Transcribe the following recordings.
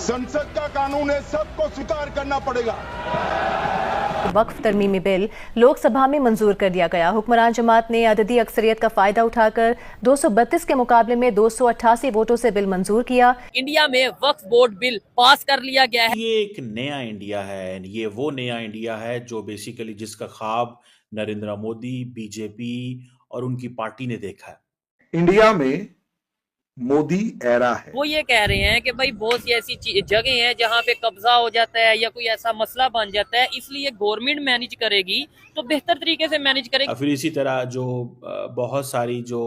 संसद का कानून है, सबको स्वीकार करना पड़ेगा। वक्फ तरमीमी बिल लोकसभा में मंजूर कर दिया गया। हुक्मरान जमात ने अददी अक्सरियत का फायदा उठाकर 232 के मुकाबले में 288 वोटों से बिल मंजूर किया। इंडिया में वक्फ बोर्ड बिल पास कर लिया गया है। ये एक नया इंडिया है। ये वो नया इंडिया है जो बेसिकली जिसका ख्वाब नरेंद्र मोदी, बीजेपी और उनकी पार्टी ने देखा है। इंडिया में मोदी एरा है। वो ये कह रहे हैं कि भाई बहुत सी ऐसी जगह हैं जहाँ पे कब्जा हो जाता है या कोई ऐसा मसला बन जाता है, इसलिए गवर्नमेंट मैनेज करेगी तो बेहतर तरीके से मैनेज करेगी। फिर इसी तरह जो बहुत सारी जो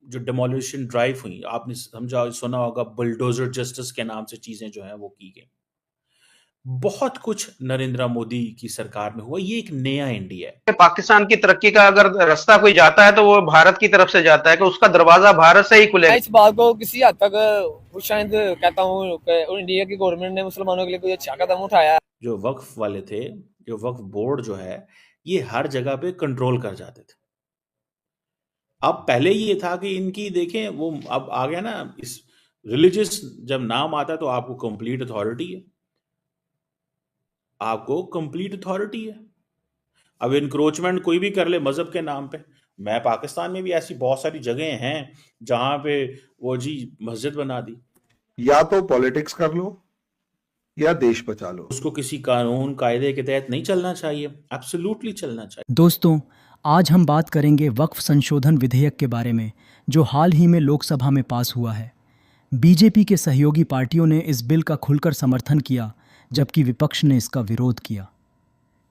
डेमोलिशन ड्राइव हुई, आपने समझा सुना होगा, बुलडोजर जस्टिस के नाम से चीजें जो हैं वो की गई। बहुत कुछ नरेंद्र मोदी की सरकार में हुआ। ये एक नया इंडिया है। पाकिस्तान की तरक्की का अगर रास्ता कोई जाता है तो वो भारत की तरफ से जाता है कि उसका दरवाजा भारत से ही खुलेगा। इस बात को किसी हद तक शायद कहता हूँ कि इंडिया की गवर्नमेंट ने मुसलमानों के लिए कोई अच्छा कदम उठाया। जो वक्फ वाले थे, जो वक्फ बोर्ड जो है, ये हर जगह पे कंट्रोल कर जाते थे। अब पहले ये था कि इनकी देखें वो अब आ गया ना, इस रिलीजियस जब नाम आता है तो आपको कंप्लीट अथॉरिटी है, आपको कंप्लीट अथॉरिटी है। अब इंक्रोचमेंट कोई भी कर ले मजहब के नाम पे। मैं पाकिस्तान में भी ऐसी बहुत सारी जगह हैं जहां पे वो जी मस्जिद बना दी। या तो पॉलिटिक्स कर लो या देश बचा लो। उसको किसी कानून कायदे के तहत नहीं चलना चाहिए, एब्सोल्युटली चलना चाहिए। दोस्तों, आज हम बात करेंगे वक्फ संशोधन विधेयक के बारे में जो हाल ही में लोकसभा में पास हुआ है। बीजेपी के सहयोगी पार्टियों ने इस बिल का खुलकर समर्थन किया जबकि विपक्ष ने इसका विरोध किया।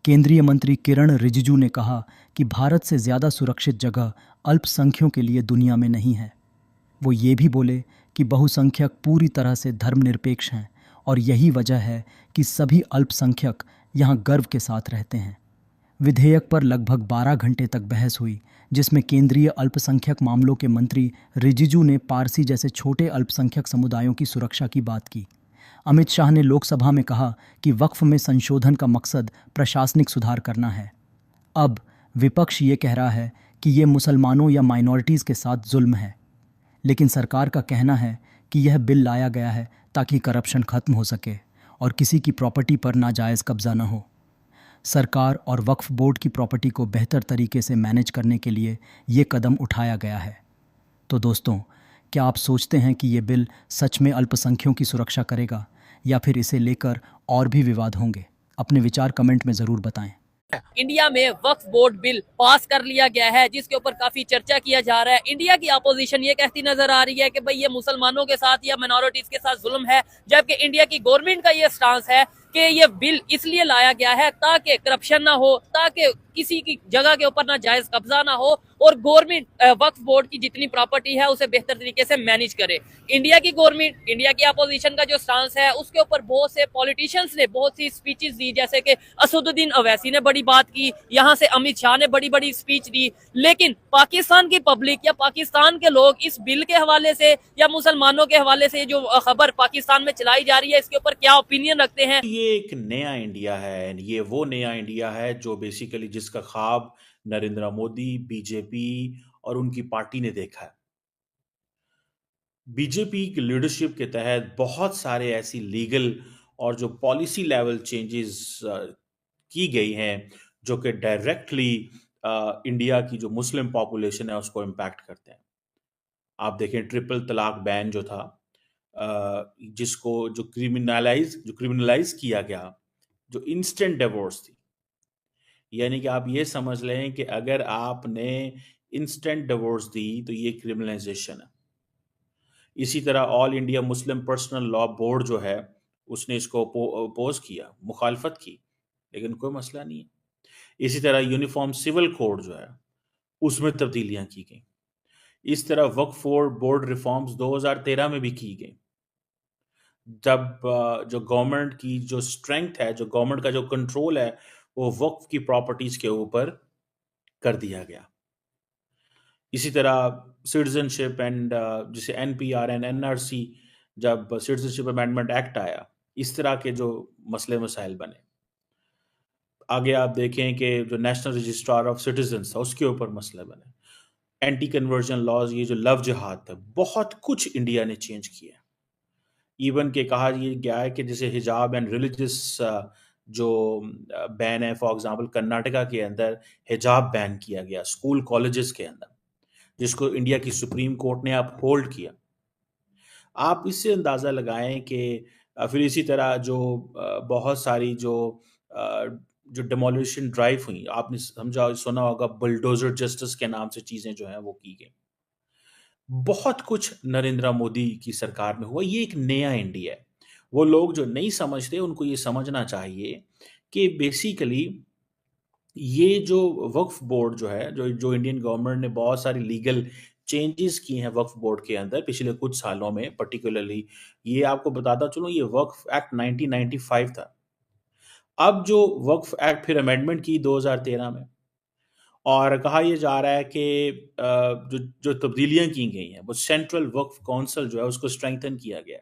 केंद्रीय मंत्री किरण रिजिजू ने कहा कि भारत से ज़्यादा सुरक्षित जगह अल्पसंख्यों के लिए दुनिया में नहीं है। वो ये भी बोले कि बहुसंख्यक पूरी तरह से धर्मनिरपेक्ष हैं और यही वजह है कि सभी अल्पसंख्यक यहाँ गर्व के साथ रहते हैं। विधेयक पर लगभग 12 घंटे तक बहस हुई जिसमें केंद्रीय अल्पसंख्यक मामलों के मंत्री रिजिजू ने पारसी जैसे छोटे अल्पसंख्यक समुदायों की सुरक्षा की बात की। अमित शाह ने लोकसभा में कहा कि वक्फ में संशोधन का मकसद प्रशासनिक सुधार करना है। अब विपक्ष ये कह रहा है कि ये मुसलमानों या माइनॉरिटीज़ के साथ जुल्म है, लेकिन सरकार का कहना है कि यह बिल लाया गया है ताकि करप्शन खत्म हो सके और किसी की प्रॉपर्टी पर नाजायज़ कब्जा न हो। सरकार और वक्फ बोर्ड की प्रॉपर्टी को बेहतर तरीके से मैनेज करने के लिए ये कदम उठाया गया है। तो दोस्तों, क्या आप सोचते हैं कि ये बिल सच में अल्पसंख्यों की सुरक्षा करेगा या फिर इसे लेकर और भी विवाद होंगे? अपने विचार कमेंट में ज़रूर बताएं। इंडिया में वक्फ बोर्ड बिल पास कर लिया गया है जिसके ऊपर काफी चर्चा किया जा रहा है। इंडिया की अपोजिशन ये कहती नजर आ रही है कि भाई ये मुसलमानों के साथ या माइनॉरिटीज के साथ जुल्म है, जबकि इंडिया की गवर्नमेंट का ये स्टांस है कि ये बिल इसलिए लाया गया है ताकि करप्शन ना हो, ताकि किसी की जगह के ऊपर ना जायज कब्जा ना हो और गवर्नमेंट वक्फ बोर्ड की जितनी प्रॉपर्टी है उसे बेहतर तरीके से मैनेज करे। इंडिया की गवर्नमेंट, इंडिया की अपोजिशन का जो स्टांस है उसके ऊपर बहुत से पॉलिटिशियंस ने बहुत सी स्पीचेस दी, जैसे कि असदुद्दीन अवैसी ने बड़ी बात की, यहाँ से अमित शाह ने बड़ी बड़ी स्पीच दी। लेकिन पाकिस्तान की पब्लिक या पाकिस्तान के लोग इस बिल के हवाले से या मुसलमानों के हवाले से जो खबर पाकिस्तान में चलाई जा रही है इसके ऊपर क्या ओपिनियन रखते हैं? ये एक नया इंडिया है। ये वो नया इंडिया है जो बेसिकली जिसका ख्वाब नरेंद्र मोदी, बीजेपी और उनकी पार्टी ने देखा है। बीजेपी की लीडरशिप के तहत बहुत सारे ऐसी लीगल और जो पॉलिसी लेवल चेंजेस की गई हैं जो कि डायरेक्टली इंडिया की जो मुस्लिम पॉपुलेशन है उसको इम्पैक्ट करते हैं। आप देखें ट्रिपल तलाक बैन जो था, जिसको जो क्रिमिनलाइज किया गया, जो इंस्टेंट डिवोर्स थी, यानी कि आप ये समझ लें कि अगर आपने इंस्टेंट डिवोर्स दी तो ये क्रिमिनलाइजेशन है। इसी तरह all India Muslim personal law board जो है उसने इसको अपोज किया, मुखालफत की, लेकिन कोई मसला नहीं है। इसी तरह यूनिफॉर्म सिविल कोड जो है उसमें तब्दीलियां की गई। इस तरह वक्फ बोर्ड रिफॉर्म्स 2013 में भी की गई, जब जो गवर्नमेंट की जो स्ट्रेंथ है, जो गवर्नमेंट का जो कंट्रोल है वो वक्फ की प्रॉपर्टीज के ऊपर कर दिया गया। इसी तरह सिटीजनशिप एंड जिसे एनपीआर एंड एनआरसी, जब सिटीजनशिप अमेंडमेंट एक्ट आया, इस तरह के जो मसले मसाइल बने। आगे आप देखें कि जो नेशनल रजिस्ट्रार ऑफ सिटीजन्स था उसके ऊपर मसले बने। एंटी कन्वर्जन लॉज, ये जो लव जिहाद था, बहुत कुछ इंडिया ने चेंज किया। इवन के कहा ये गया है कि जैसे हिजाब एंड रिलीजियस जो बैन है, फॉर एग्जांपल कर्नाटका के अंदर हिजाब बैन किया गया स्कूल कॉलेजेस के अंदर, जिसको इंडिया की सुप्रीम कोर्ट ने अपहोल्ड किया। आप इससे अंदाज़ा लगाएं कि फिर इसी तरह जो बहुत सारी जो डिमोलिशन ड्राइव हुई, आपने समझा सुना होगा, बुलडोजर जस्टिस के नाम से चीज़ें जो हैं वो की गई। बहुत कुछ नरेंद्र मोदी की सरकार में हुआ। ये एक नया इंडिया है। वो लोग जो नहीं समझते उनको ये समझना चाहिए कि बेसिकली ये जो वक्फ बोर्ड जो है, जो इंडियन गवर्नमेंट ने बहुत सारी लीगल चेंजेस किए हैं वक्फ बोर्ड के अंदर पिछले कुछ सालों में, पर्टिकुलरली ये आपको बताता चलूं, ये वक्फ एक्ट 1995 था। अब जो वक्फ एक्ट फिर अमेंडमेंट की 2013 में, और कहा यह जा रहा है कि जो जो तब्दीलियां की गई हैं वो सेंट्रल वक्फ काउंसिल जो है उसको स्ट्रेंथन किया गया,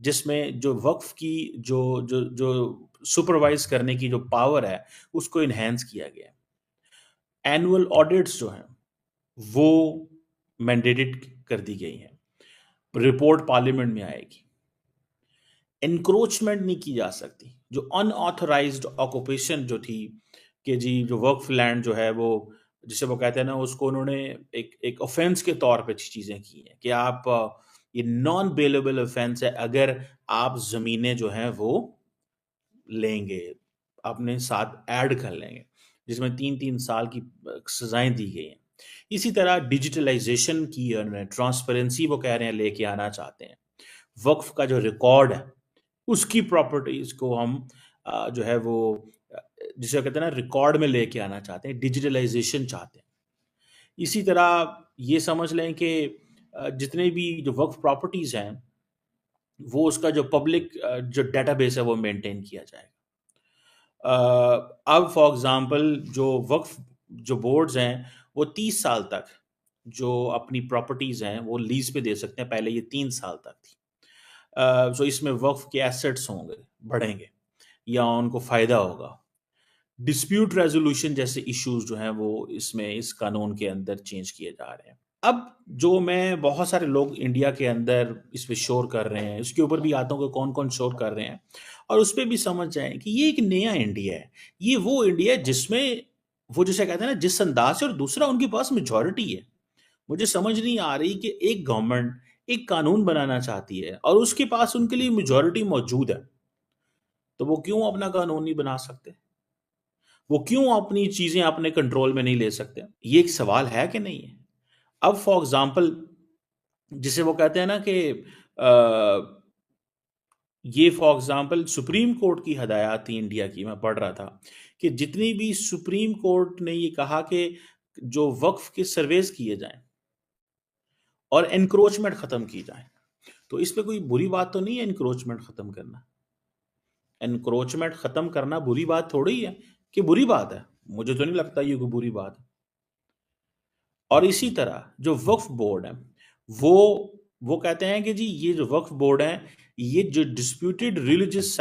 जिसमें जो वक्फ की जो जो जो सुपरवाइज करने की जो पावर है उसको इन्हेंस किया गया। एनुअल ऑडिट्स जो हैं वो मैंडेटेड कर दी गई हैं, रिपोर्ट पार्लियामेंट में आएगी। एनक्रोचमेंट नहीं की जा सकती। जो अनऑथराइज्ड ऑक्यूपेशन जो थी कि जी जो वक्फ लैंड जो है वो, जिसे वो कहते हैं ना, उसको उन्होंने एक ऑफेंस के तौर पे चीज़ें की हैं कि आप ये नॉन बेलेबल ऑफेंस है अगर आप ज़मीनें जो हैं वो लेंगे, अपने साथ ऐड कर लेंगे, जिसमें 3-3 साल की सजाएं दी गई हैं। इसी तरह डिजिटलाइजेशन की उन्होंने ट्रांसपेरेंसी वो कह रहे हैं लेके आना चाहते हैं। वक्फ का जो रिकॉर्ड है उसकी प्रॉपर्टीज को हम जो है वो जिसे कहते हैं ना रिकॉर्ड में लेके आना चाहते हैं, डिजिटलाइजेशन चाहते हैं। इसी तरह ये समझ लें कि जितने भी जो वक्फ प्रॉपर्टीज हैं वो उसका जो पब्लिक जो डेटाबेस है वो मेंटेन किया जाएगा। अब फॉर एग्जांपल जो वक्फ जो बोर्ड्स हैं वो 30 साल तक जो अपनी प्रॉपर्टीज हैं वो लीज पे दे सकते हैं। पहले ये 3 साल तक थी। सो इसमें वक्फ के एसेट्स होंगे, बढ़ेंगे या उनको फायदा होगा। डिस्प्यूट रेजोल्यूशन जैसे इश्यूज जो हैं वो इसमें इस कानून के अंदर चेंज किए जा रहे हैं। अब जो मैं बहुत सारे लोग इंडिया के अंदर इस पे शोर कर रहे हैं, उसके ऊपर भी आता हूँ कि कौन कौन शोर कर रहे हैं, और उस पर भी समझ जाएं कि ये एक नया इंडिया है। ये वो इंडिया है जिसमें वो जिसे कहते हैं ना जिस अंदाज से, और दूसरा उनके पास मेजॉरिटी है। मुझे समझ नहीं आ रही कि एक गवर्नमेंट एक कानून बनाना चाहती है और उसके पास उनके लिए मेजॉरिटी मौजूद है, तो वो क्यों अपना कानून नहीं बना सकते? वो क्यों अपनी चीजें अपने कंट्रोल में नहीं ले सकते? ये एक सवाल है कि नहीं है? अब फॉर एग्जाम्पल जिसे वो कहते हैं ना कि ये फॉर एग्जाम्पल सुप्रीम कोर्ट की हदायत थी इंडिया की, मैं पढ़ रहा था कि जितनी भी सुप्रीम कोर्ट ने ये कहा कि जो वक्फ के सर्वेस किए जाएं और एनक्रोचमेंट खत्म की जाए, तो इस पे कोई बुरी बात तो नहीं है एनक्रोचमेंट खत्म करना। एनक्रोचमेंट खत्म करना बुरी बात थोड़ी है कि बुरी बात है, मुझे तो नहीं लगता ये कोई बुरी बात है। और इसी तरह जो वक्फ बोर्ड है वो कहते हैं कि जी ये जो वक्फ बोर्ड है ये जो डिस्प्यूटेड रिलीजियस